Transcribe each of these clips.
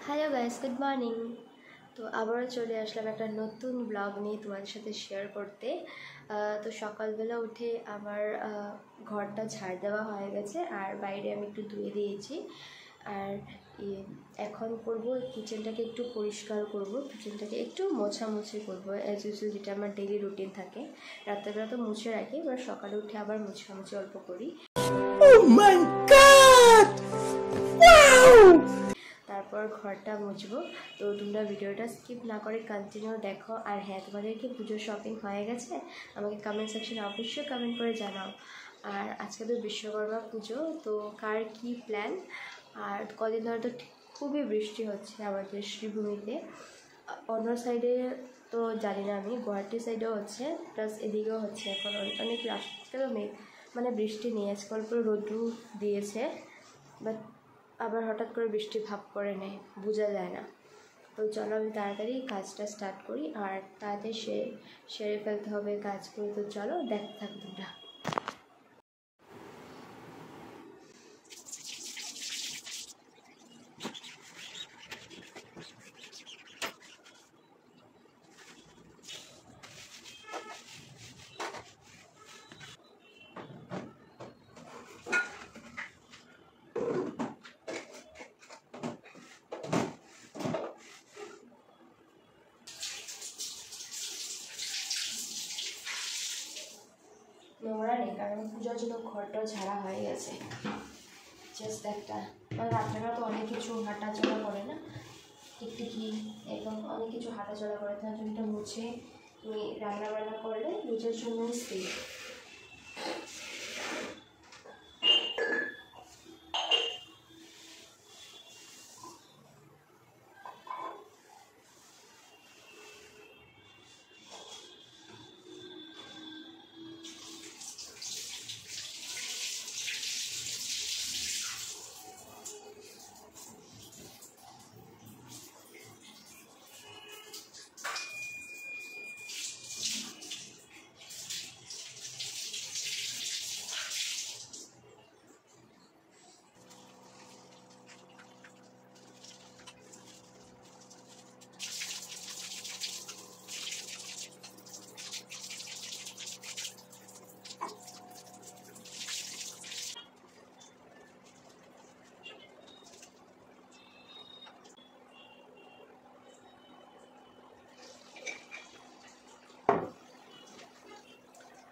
Hello guys, good morning. তো আবারও চলে আসলাম একটা নতুন ব্লগ নিয়ে তোমাদের সাথে শেয়ার করতে। তো সকালবেলা উঠে আমার ঘরটা ঝাড় দেওয়া হয়ে গেছে আর বাইরে আমি একটু ধুয়ে দিয়েছি। আর এখন করব কিচেনটাকে একটু পরিষ্কার করব, কিচেনটাকে একটু মোছামুছি করবো অ্যাজ ইউজুয়াল, যেটা আমার ডেইলি রুটিন থাকে। রাত্রেবেলা তো মুছে রাখি, এবার সকালে উঠে আবার মোছামুছি অল্প করি। তারপর ঘরটা মুছবো। তো তোমরা ভিডিওটা স্কিপ না করে কন্টিনিউ দেখো। আর হ্যাঁ, তোমাদের কি পুজোর শপিং হয়ে গেছে? আমাকে কমেন্ট সেকশনে অবশ্যই কমেন্ট করে জানাও। আর আজকে তো বিশ্বকর্মা পুজো, তো কার কি প্ল্যান? আর কদিন ধরে তো খুবই বৃষ্টি হচ্ছে আমাদের শ্রীভূমিতে। অন্য সাইডে তো জানি না, আমি গুয়াহাটি সাইডেও হচ্ছে, প্লাস এদিকেও হচ্ছে। এখন অনেক রাস্তা তো মানে বৃষ্টি নিয়ে আজকে অল্প রোদ্রু দিয়েছে, বাট আবার হঠাৎ করে বৃষ্টি ভাব করে নেয়, বোঝা যায় না। তো চলো আমি তাড়াতাড়ি কাজটা স্টার্ট করি, আর তাড়াতাড়ি সেরে ফেলতে হবে কাজগুলো। তো চলো দেখতে থাকো তোমরা। নোংরা নেই, কারণ পুজোর জন্য ঘরটা ঝাড়া হয়ে গেছে। জাস্ট একটা মানে রাত্রেবেলা তো অনেক কিছু হাঁটাচলা করে না, টিকটিকি এবং অনেক কিছু হাঁটাচলা করে, তার জন্য মুছে তুমি রান্না বান্না করলে নিজের জন্য সেফ।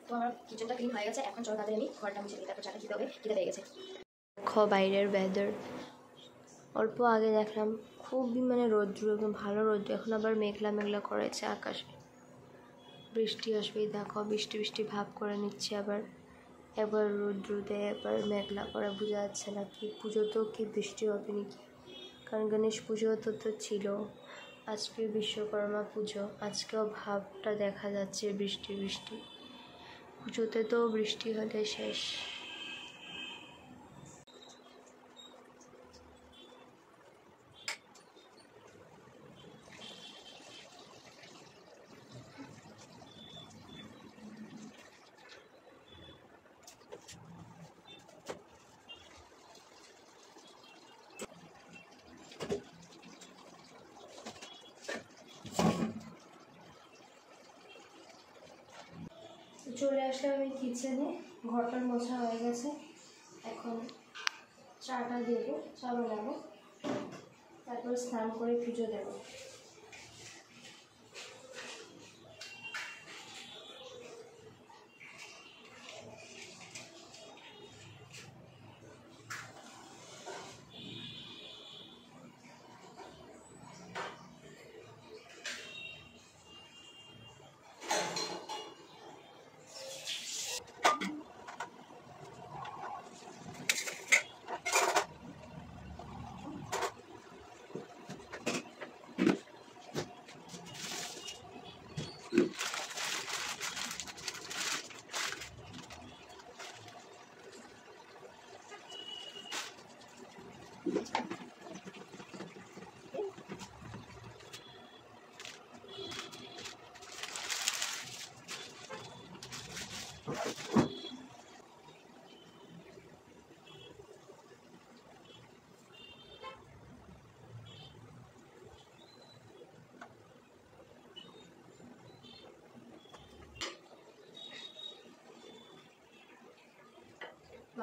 তো আমার কিচেনটা ক্লিন হয়ে গেছে, এখন চলো তাদের আমি ঘরটা মুছে দিই, তারপর চাটা খেতে হবে, খিদে পেয়ে গেছে। দেখো বাইরের ওয়েদার, অল্প আগে দেখলাম খুবই মানে রৌদ্র, একদম ভালো রৌদ্র, এখন আবার মেঘলা মেঘলা করেছে আকাশে, বৃষ্টি আসবেই। দেখো বৃষ্টি বৃষ্টি ভাব করে নিচ্ছে, আবার একবার রৌদ্র দেয়, একবার মেঘলা করে, বোঝা যাচ্ছে না কি পুজো তো কি বৃষ্টি হবে নাকি। কারণ গণেশ পুজো তো ছিল, আজকে বিশ্বকর্মা পুজো, আজকেও ভাবটা দেখা যাচ্ছে বৃষ্টি বৃষ্টি। পুজোতে তো বৃষ্টি হলে শেষ। চলে আসলাম আমি কিচেনে, ঘরটার মোছা হয়ে গেছে, এখন চাটা দেবো, চা বানাবো, তারপর স্নান করে পুজো দেবো।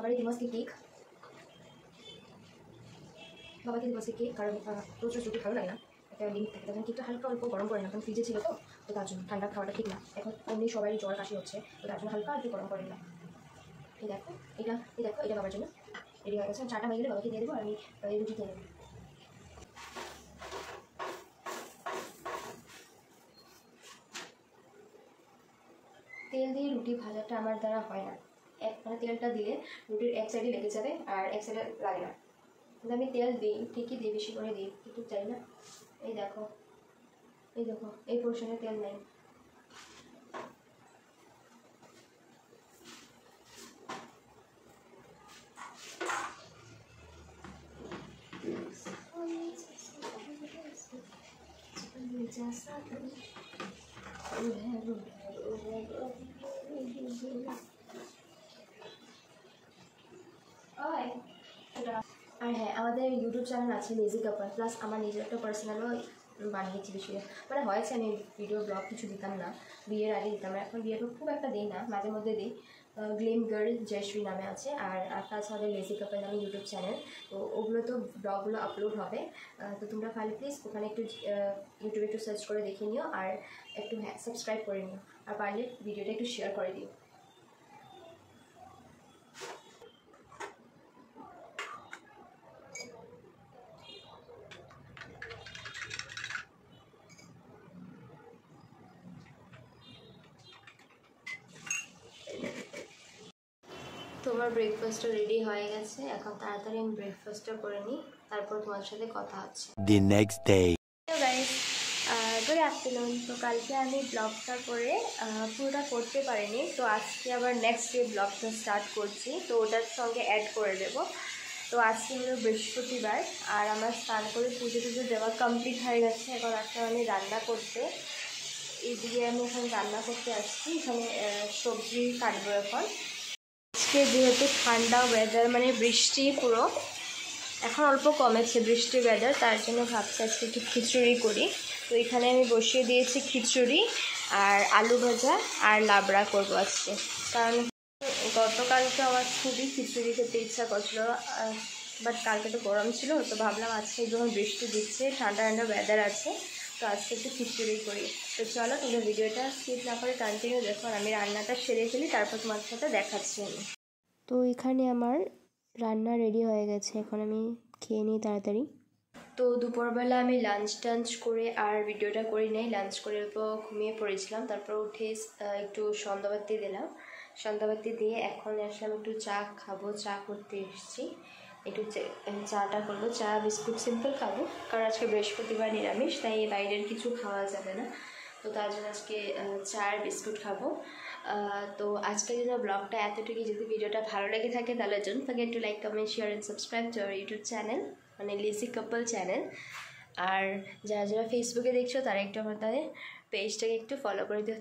খাবারের 3 মাসকে কেক, বাবাকে 2 মাসকে কেক, কারণ রোজ রোজ রুটি ভালো লাগে না, একটা লিমিট থাকে। তখন কেকটা হালকা অল্প গরম করে না, কারণ ফ্রিজে ছিল তো তার জন্য ঠান্ডা খাওয়াটা ঠিক না। এখন এমনি সবাই জ্বর কাশি হচ্ছে, তো তার জন্য হালকা একটু গরম করে নিলাম। এই দেখো এটা বাবার জন্য রেডি হয়ে গেছে। 4টা হয়ে গেলে বাবাকে দিয়ে দেবো, আর আমি রুটি খেয়ে নেবো। তেল দিয়ে রুটি ভাজাটা আমার দ্বারা হয় না, মানে তেলটা দিলে রুটির এক সাইডে লেগে যাবে আর এক সাইডে লাগে না। কিন্তু আমি তেল দিই, ঠিকই দিই, বেশি করে দিই, কিন্তু চাই না। এই দেখো এই পোর্শনে তেল নেই। আর হ্যাঁ, আমাদের ইউটিউব চ্যানেল আছে লেজি কাপল, প্লাস আমার নিজের একটা পার্সোনালও বানিয়েছি বেশি, মানে হয়েছে আমি ভিডিও ব্লগ কিছু দিতাম না, বিয়ের আগে দিতাম, এখন বিয়ের খুব একটা দিই না, মাঝে মধ্যে দিই। গ্লিম গার্ল জয়শ্রী নামে আছে, আর একটা আছে আমাদের লেজি কাপল নামে ইউটিউব চ্যানেল। তো ওগুলো তো ব্লগগুলো আপলোড হবে, তো তোমরা খালি প্লিজ ওখানে একটু ইউটিউবে একটু সার্চ করে দেখে নিও, আর একটু হ্যাঁ সাবস্ক্রাইব করে নিও, আর পারলে ভিডিওটা একটু শেয়ার করে দিও। তোমার ব্রেকফাস্টটা রেডি হয়ে গেছে, এখন তাড়াতাড়ি আমি ব্রেকফাস্টটা করে নিই, তারপর তোমার সাথে কথা হচ্ছে। The next day. Hello guys, good afternoon. তো কালকে আমি ব্লগটা করে পুরোটা করতে পারিনি, তো আজকে আবার নেক্সট ডে ব্লগটা স্টার্ট করছি, তো ওটার সঙ্গে অ্যাড করে দেব। তো আজকে হলো বৃহস্পতিবার, আর আমার স্নান করে পুজো টুজো দেওয়া কমপ্লিট হয়ে গেছে। এখন আসলে আমি রান্না করতে, এইদিকে আমি এখন রান্না করতে আসছি, এখানে সবজি কাটবো এখন। আজকে যেহেতু ঠান্ডা ওয়েদার, মানে বৃষ্টি পুরো, এখন অল্প কমেছে বৃষ্টির ওয়েদার, তার জন্য ভাবছি আজকে একটু খিচুড়ি করি। তো এখানে আমি বসিয়ে দিয়েছি খিচুড়ি, আর আলু ভাজা আর লাবড়া করবো আজকে, কারণ গতকালকে আমার খুবই খিচুড়ি খেতে ইচ্ছা করছিলো, বাট কালকে তো গরম ছিল, তো ভাবলাম আজকে যখন বৃষ্টি দিচ্ছে, ঠান্ডা ঠান্ডা ওয়েদার আছে, তো আজকে একটু খিচুড়ি করি। তো চলো তোমরা ভিডিওটা স্কিপ না করে কন্টিনিউ দেখো, আর আমি রান্নাটা সেরে ফেলি, তারপর তোমার সাথে দেখাচ্ছি আমি। তো এখানে আমার রান্না রেডি হয়ে গেছে, এখন আমি খেয়ে নিই তাড়াতাড়ি। তো দুপুরবেলা আমি লাঞ্চ টাঞ্চ করে আর ভিডিওটা করি নাই, লাঞ্চ করে অল্প ঘুমিয়ে পড়েছিলাম, তারপর উঠে একটু সন্ধ্যাবাতি দিলাম, সন্ধ্যাবাতি দিয়ে এখন আসলাম একটু চা খাবো, চা করতে এসেছি, একটু চাটা করবো, চা বিস্কুট সিম্পল খাবো, কারণ আজকে বৃহস্পতিবার নিরামিষ, তাই বাইরের কিছু খাওয়া যাবে না, তো তার জন্য আজকে চা আর বিস্কুট খাবো। তো আজকের জন্য ব্লগটা এতটুকুই। যদি ভিডিওটা ভালো লেগে থাকে তাহলে don't forget to like, comment, share and subscribe to our YouTube channel, মানে লেজি কাপল চ্যানেল। আর যারা যারা ফেসবুকে দেখছো তারা একটু আমার তাদের পেজটাকে একটু ফলো করে দিও।